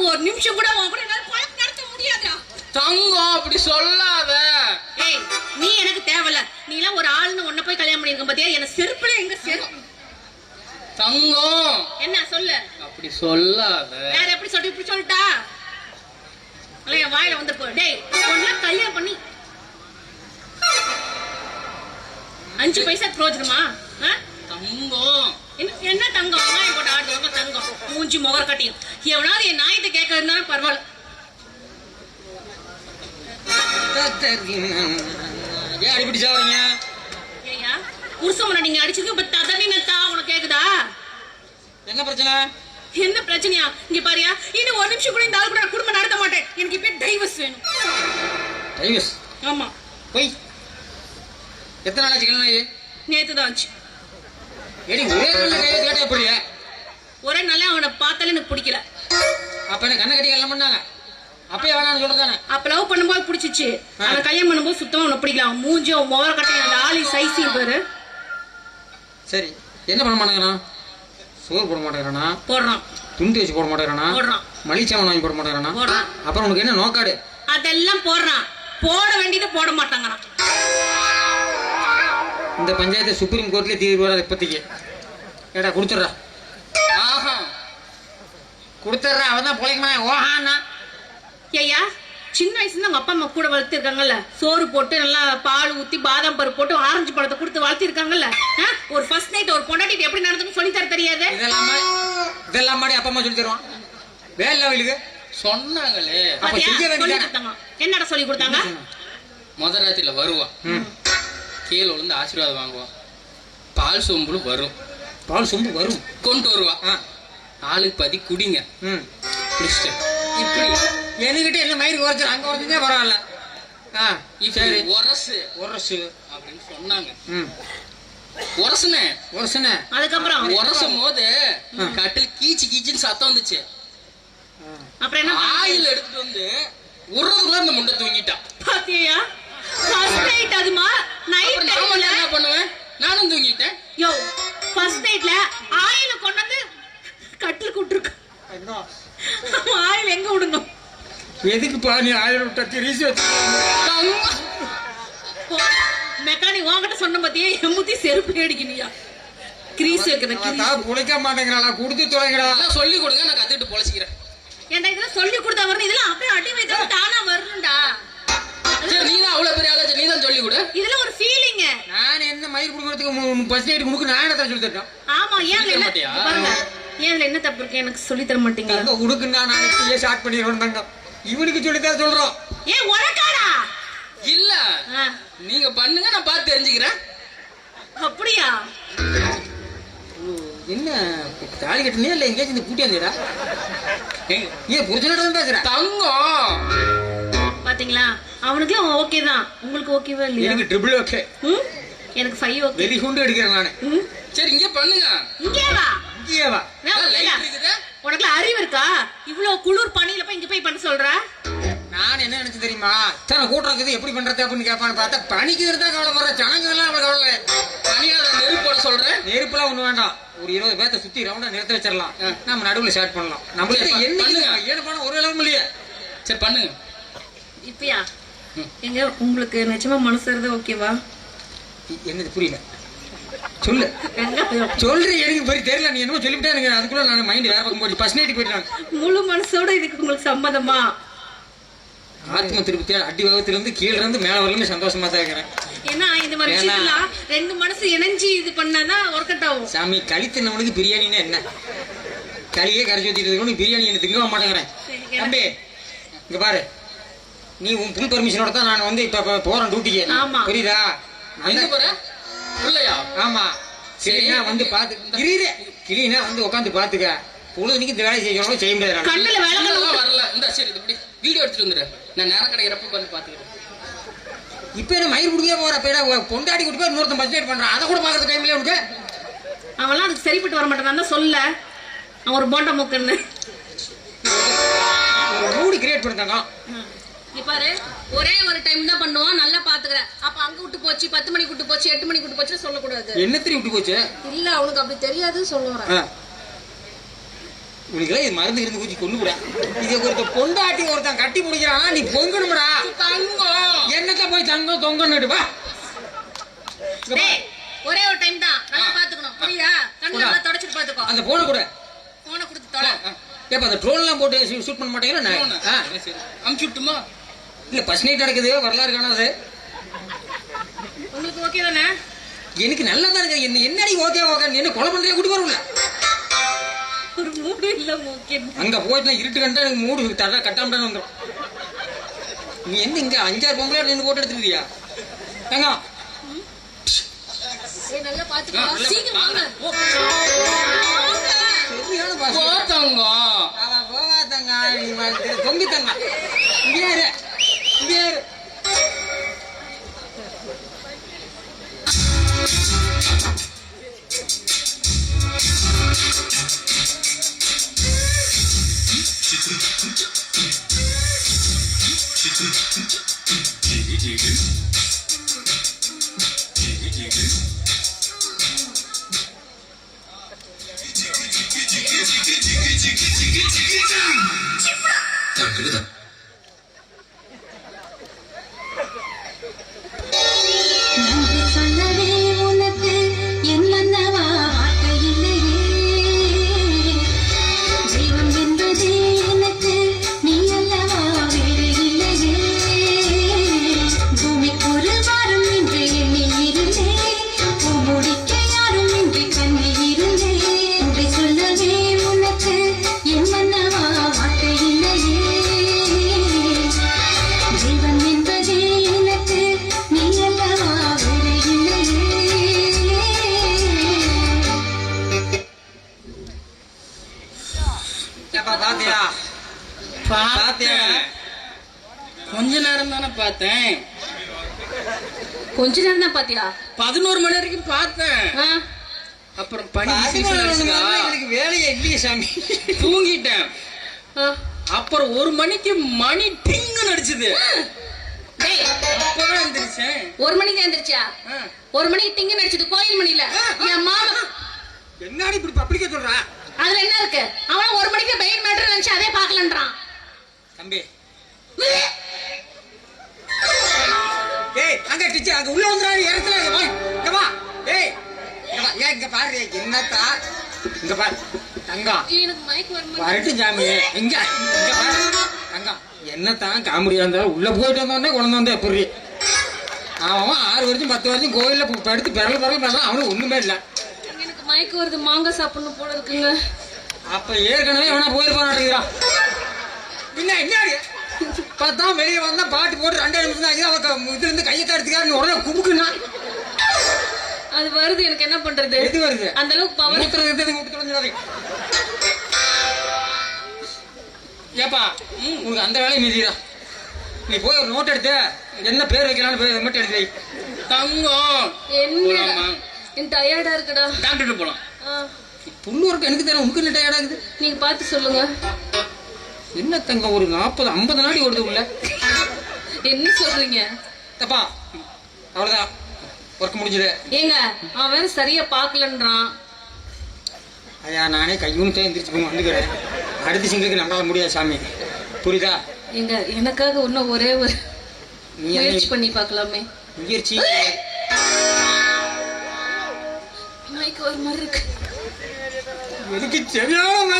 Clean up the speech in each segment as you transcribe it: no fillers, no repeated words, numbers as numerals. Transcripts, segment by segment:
ஒரு நிமிஷம் கூட உன் கூட என்னால பழக்கம் நடத்த முடியாதுடா. தங்கம் அப்படி சொல்லாத. ஏய் நீ எனக்கு தேவையில்ல. நீ எல்லாம் ஒரு ஆள்னு உன்ன போய் கல்யாணம் பண்ணிருக்க பாத்தியா? என்ன செருப்புல எங்க செருப்பு? தங்கம் என்ன சொல்லு? அப்படி சொல்லாத. வேற எப்படி சொல்லி இப்படி சொல்லிட்டா? அல்ல என் வாயில வந்து போ. டேய் உன்ன கல்யாணம் பண்ணி 5 பைசா பிரயோஜனமா? தங்கம் என்ன தங்கம்? வாய் போட்டு ஆடுறவங்க தங்கம் மூஞ்சி முகர கட்டியும். எவனாவது என் நாயத்தை கேட்க இருந்தாலும் பரவாயில்ல. ஏன் அடிப்படி சாவறீங்க? ஏயா புருஷமனை நீங்க அடிச்சிருக்க இப்ப ததனி நத்தா உனக்கு கேக்குதா? என்ன பிரச்சனை? என்ன பிரச்சனையா? இங்க பாரியா, இன்னும் ஒரு நிமிஷம் கூட இந்த ஆள் கூட குடும்பம் நடத்த மாட்டேன். எனக்கு இப்ப டைவர்ஸ் வேணும். டைவர்ஸ்? ஆமா. போய் எத்தனை நாளாச்சு கல்யாணம் ஆகி? நேத்து தான் ஆச்சு. ஏடி ஒரே நாள்ல டைவர்ஸ் கேட்டா எப்படியா? ஒரே நாளே அவனை பார்த்தாலே எனக்கு பிடிக்கல. அப்ப என்ன கண்ணை கட்டி கல்யாணம் பண்ணாங்க? அப்பயே வேணாம்னு சொல்றதானே? அப்ப லவ் பண்ணும்போது பிடிச்சிச்சு. அவன் கல்யாணம் பண்ணும்போது சுத்தமா உனக்கு பிடிக்கல. அவன் மூஞ்சி முகர கட்டையும் அந்த ஆளி சைஸையும் பாரு. சரி என்ன பண்ண மாட்டேங்கிறான்? சோறு போட மாட்டேங்கிறானா? போடுறான். துண்டு வச்சு போட மாட்டேங்கிறானா? போடுறான். மளிச்சாமன் வாங்கி போட மாட்டேங்கிறானா? போடுறான். அப்புறம் உனக்கு என்ன நோக்காடு? அதெல்லாம் போடுறான். போட வேண்டியதை போட மாட்டாங்கறான். இந்த பஞ்சாயத்து சுப்ரீம் கோர்ட்ல தீர்வு வராது இப்போதைக்கு. ஏடா கொடுத்துட்றா. ஆஹா கொடுத்துட்றா. அவன் தான் பிழைக்குமா? ஓஹான்னா ஐயா சின்ன வயசுல உங்க அப்பா அம்மா கூட வளர்த்திருக்காங்கல்ல. சோறு போட்டு நல்லா பால் ஊத்தி பாதாம் பருப்பு போட்டு ஆரஞ்சு பழத்தை கொடுத்து வளர்த்திருக்காங்கல்ல. ஒரு ஃபர்ஸ்ட் நைட் ஒரு பொண்டாட்டி எப்படி நடந்துன்னு சொல்லி தர தெரியாது? இதெல்லாம் மாதிரி அப்பா அம்மா சொல்லி தருவான். வேலை லெவலுக்கு சொன்னாங்களே. அப்ப செய்ய வேண்டியது என்னடா சொல்லி கொடுத்தாங்க? முதல் ராத்திரில வருவான், கீழே விழுந்து ஆசீர்வாதம் வாங்குவான். பால் சொம்புல வரும். பால் சொம்பு வரும் கொண்டு வருவான். ஆளுக்கு பாதி குடிங்க. இப்படி என்கிட்ட என்ன மயிறு குறைச்சு அங்க வரதுக்கே பரவாயில்ல. சரி உரசு உரசு அப்படின்னு சொன்னாங்க. உரசுனே அதுக்கப்புறம் உரசும் போது கட்டில் கீச்சு கீச்சுன்னு சத்தம் வந்துச்சு. அப்புறம் என்ன ஆயில் எடுத்துட்டு வந்து உறவுக்குள்ள அந்த முண்டை தூங்கிட்டான். பாத்தியா? ஃபர்ஸ்ட் நைட் அதுமா நைட் டைம்ல என்ன பண்ணுவேன்? நானும் தூங்கிட்டேன். யோ ஃபர்ஸ்ட் நைட்ல ஆயில் கொண்டு வந்து கட்டில் கூட்டிருக்கு. ஆயில் எங்க விடுங்க? எதுக்கு பாணி ஆயில் விட்டா திரிசி மெக்கானிக் வாங்கிட்ட சொன்ன பத்தியே எம்முத்தி செருப்பு அடிக்கணியா? கிரீஸ் வைக்கிறேன். பொழைக்க மாட்டேங்கிறாளா? கொடுத்து தொலைங்கடா. சொல்லி கொடுங்க, நான் கத்துட்டு பொழைச்சிக்கிறேன். ஏன்டா இதெல்லாம் சொல்லி கொடுத்தா வரணும்? இதெல்லாம் அப்படியே அடி வைத்தா தானா வரணும்டா. சரி நீதான் அவ்வளவு பெரிய ஆளாச்சு, நீதான் சொல்லி கொடு. இதுல ஒரு ஃபீலிங். நான் என்ன மயிர் குடுக்கறதுக்கு ஃபர்ஸ்ட் நைட் முக்கு நான் என்ன சொல்லி தரேன்? ஆமா ஏன் என்ன பாருங்க, ஏன் என்ன தப்பு இருக்கு? எனக்கு சொல்லி தர மாட்டீங்களா? அந்த உடுக்குன்னா நான் இப்பயே ஸ்டார்ட் பண்ணிடுவேன் தாங்க. இவனுக்கு சொல்லி தர சொல்றோம். ஏன் உனக்காடா? இல்ல நீங்க பண்ணுங்க, நான் பார்த்து தெரிஞ்சுக்கிறேன். அப்படியா? என்ன தாலி கட்டினியா இல்ல எங்கேயாச்சும் இந்த பூட்டி வந்தீடா? ஏன் புரிச்சுட்டு பேசுற தங்கம்? பாத்தீங்களா, அவனுக்கு ஓகே தான், உங்களுக்கு ஓகேவா இல்லையா? எனக்கு ட்ரிபிள் ஓகே. எனக்கு 5 ஓகே. வெரி குண்டு எடுக்கிறேன் நானு. சரி இங்க பண்ணுங்க. இங்கே வா. இங்கே வா. உனக்கு அறிவு இருக்கா? இவ்வளவு குளிர் பனியில போய் இங்க போய் பண்ண சொல்ற? நான் என்ன நினைச்சு தெரியுமா, இத்தனை கூட்டம் இருக்குது எப்படி பண்றது அப்படின்னு கேட்பான்னு பார்த்தா பனிக்கு இருந்தா கவலைப்படுற ஜனங்க எல்லாம் அவளை கவலை. பனியாத நெருப்போட சொல்றேன். நெருப்புலாம் ஒண்ணு வேண்டாம், ஒரு 20 பேர்த்த சுத்தி ரவுண்டா நிறுத்த வச்சிடலாம். நம்ம நடுவில் ஸ்டார்ட் பண்ணலாம். நம்மளுக்கு என்ன ஏன்னு பண்ண ஒரு அளவும் இல்லையா? சரி பண்ணுங்க. இப்பயா எங்க உங்களுக்கு நிஜமா மனசு இருந்தா ஓகேவா? என்னது புரியல? சொல்லு சொல்றேன். எனக்கு பெரிய தெரியல, நீ என்னமோ சொல்லிவிட்டா எனக்கு அதுக்குள்ள நான் மைண்ட் வேற பக்கம் போய் ஃபர்ஸ்ட் நைட் போயிட்டாங்க. முழு மனசோட இதுக்கு உங்களுக்கு சம்மதமா? ஆத்ம திருப்தியா அடி வகத்துல இருந்து கீழ இருந்து மேல வரலுமே சந்தோஷமா தான் இருக்கிறேன். ஏன்னா இந்த மாதிரி விஷயம்லாம் ரெண்டு மனசு இணைஞ்சு இது பண்ணாதான் ஒர்க் அவுட் ஆகும். சாமி களி தின்னவனுக்கு பிரியாணின்னா என்ன? களியே கரைச்சி ஊத்திட்டு இருக்கணும், பிரியாணி என்ன திங்க மாட்டேங்கிறேன். தம்பி இங்க பாரு, நீ உன் புல் பர்மிஷனோட தான் நான் வந்து இப்ப போறேன் டியூட்டிக்கு. புரியுதா? ஆமா சரினா வந்து பாத்து கிளீனா வந்து உட்காந்து பாத்துக்க. பொழுதுக்கு இந்த வேலை செய்யணும், செய்ய முடியாது. கண்ணுல வேலைலாம் வரல. இந்த சரி இப்படி வீடியோ எடுத்துட்டு வந்துரு, நான் நேரம் கிடைக்கிறப்ப வந்து பாத்துக்கிறேன். இப்ப என்ன மயிர் குடிக்க போற பொண்டாடி குடி போய் இன்னொருத்தன் பட்ஜெட் பண்றான், அதை கூட பாக்குறது டைம்ல உனக்கு? அவன்லாம் அதுக்கு சரிப்பட்டு வர மாட்டான் தான் சொல்ல. அவன் ஒரு போண்டா மூக்குன்னு மூடி கிரியேட் பண்ணிட்டாங்க. பாரு ஒரே ஒரு டைம் தான் பண்ணுவான், நல்லா பாத்துக்கிறேன். அப்ப அங்க விட்டு போச்சு, 10 மணிக்கு விட்டு போச்சு, 8 மணிக்கு விட்டு போச்சு சொல்லக்கூடாது. என்ன தெரியும் விட்டு போச்சு? இல்ல அவனுக்கு அப்படி தெரியாது சொல்லுறேன். உனக்குலாம் இது மருந்து இருந்து ஊற்றி கொண்டு கூட இதை ஒருத்தன் பொண்டாட்டி ஒருத்தன் கட்டி முடிக்கிறானா நீ பொங்கணும்டா. தங்கம் என்னத்த போய் தங்கம் தொங்கன்னு வா. டேய், ஒரே ஒரு டைம் தான் நல்லா பாத்துக்கணும் புரியுதா? கண்ணு நல்லா தொடச்சிட்டு பாத்துக்கோ. அந்த போனை கூட போனை கொடுத்து தொலை. ஏப்பா அந்த ட்ரோன்லாம் போட்டு ஷூட் பண்ண மாட்டேங்கிறேன். அமுச்சு விட்டுமா? இல்லை ஃபர்ஸ்ட் நைட் நடக்குது, வரலாறு காணாது. உங்களுக்கு ஓகே தானே? எனக்கு நல்லா தான் இருக்கு. என்னடி ஓகே ஓகே என்ன கொலை பண்றே கூட்டி வரும்ல. ஒரு மூடு இல்ல ஓகே. அங்க போயிட்டு இருட்டு கண்டா எனக்கு மூடு தடா கட்டாமட்டான்னு வந்துடும். நீ என்ன இங்க 5-6 பொங்கலா நின்று போட்டு எடுத்துருக்கியா? ஏங்க ஏய் நல்லா பாத்துக்கோ. சீக்கிரம் வாங்க. சரியான பாசம். போவா தங்க நீ தொங்கி தங்க. இங்கே இரு, இங்கே இரு. நன்றி சொல்லவே உனக்கு என் மன்னவா வார்த்தை இல்லையே. ஜீவன் என்பதே எனக்கு நீ அல்லவா வேறு இல்லையே. பூமிக்கு ஒரு வாரம் என்று எண்ணி இருந்தேன், முடிக்க யாரும் இன்றி கண்ணி இருந்தேன். நன்றி சொல்லவே உனக்கு என் மன்னவா வார்த்தை இல்லையே. ஜீவன் என்பதே எனக்கு நீ அல்லவா வேறு இல்லையே. ஏப்பா பாத்தியா? பாத்தியா? கொஞ்ச நேரம் தானே பார்த்தேன். கொஞ்ச நேரம் தான் பாத்தியா? 11 மணி வரைக்கும் பார்த்தேன். ஆ? அப்புறம் பனி 11 அடிச்சுதா? எனக்கு வேலையே இல்லையே சாமி. தூங்கிட்டேன். ஆ. அப்புறம் 1 மணிக்கு மணி டிங்கு அடிச்சது. டேய், அப்பதான் எந்திரிச்சேன். 1 மணிக்கு எந்திரிச்சியா? 1 மணிக்கு திங்க நடிச்சது கோயில் மணில. என் மாமா என்னடி இப்படி பப்ளிக்க சொல்றா? அதுல என்ன இருக்கு? அவன் 1 மணிக்கு பெயின் மேட்டர் நினைச்சு அதே பாக்கலன்றான். தம்பி ஏய் அங்க டீச்சர் அங்க உள்ள வந்துறாரு இடத்துல வா இங்க வா. ஏய் இங்க வா. ஏய் இங்க பாரு என்னத்தா இங்க பாரு தங்கம் எனக்கு மைக் வர மாதிரி. வரட்டும் சாமி. இங்க இங்க பாரு தங்கம் என்னத்தான் காமெடியா இருந்தாலும் உள்ள போயிட்டு வந்தோடனே குழந்தை வந்தா எப்படி அவன் 6 வருஷம் 10 வருஷம் கோயில்ல படுத்து பிறகு பண்ணலாம். அவனுக்கு ஒண்ணுமே இல்லை. எனக்கு மயக்க வருது, மாங்காய் சாப்பிடணும் போல இருக்குங்க. அப்ப ஏற்கனவே அவனா போயிருப்பான் நினைக்கிறான். என்ன பார்த்தா வெளியே வந்தா பாட்டு போட்டு 2 நிமிஷம் தான் இதுல இருந்து கையை தடுத்துக்காரு உடனே குமுக்குன்னா அது வருது, எனக்கு என்ன பண்றது? எது வருது? அந்த அளவுக்கு பவர். ஏப்பா உனக்கு அந்த வேலையை மீதிடா. நீ போய் ஒரு நோட் எடுத்து என்ன பேர் வைக்கலாம்னு மட்டும் எடுத்து வை. தங்கம் என்ன போலாமா? எனக்கு டயர்டா இருக்குடா. டாக்டர் போலாம். ஆ, புண்ணூருக்கு எனக்கு தரேன். உனக்கு என்ன டயர்ட் ஆகுது? நீங்க பார்த்து சொல்லுங்க. என்ன தங்கம் ஒரு 40-50 நாடி ஓடுது உள்ள. என்ன சொல்றீங்க? தப்பா அவ்வளவுதான் ஒர்க் முடிஞ்சது. ஏங்க அவன் சரியா பாக்கலன்றான். ஐயா நானே கையூன்னு எந்திரிச்சு போய் வந்துக்கிறேன். அடுத்த சிங்களுக்கு நம்மளால முடியாது சாமி, புரியுதா? எங்க எனக்காக இன்னும் ஒரே ஒரு நீ முயற்சி பண்ணி பார்க்கலாமே. முயற்சி மைக் ஒரு மாதிரி இருக்கு. எனக்கு சரியான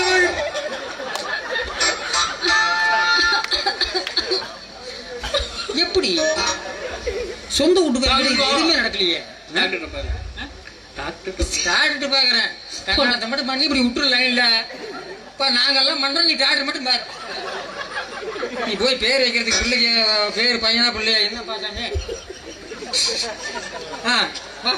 எப்படி சொந்த வீட்டுக்கு எதுவுமே நடக்கலையே. டாக்டர் பாரு. டாக்டர் பாக்குறேன் கல்யாணத்தை மட்டும் பண்ணி இப்படி விட்டுருல. இல்ல இப்ப நாங்கெல்லாம் பண்றோம், நீ டாக்டர் மட்டும் பாரு. நீ போய் பேர் வைக்கிறதுக்கு பிள்ளைக்கு பேர் பையனா பிள்ளையா என்ன பார்த்தாங்க. வா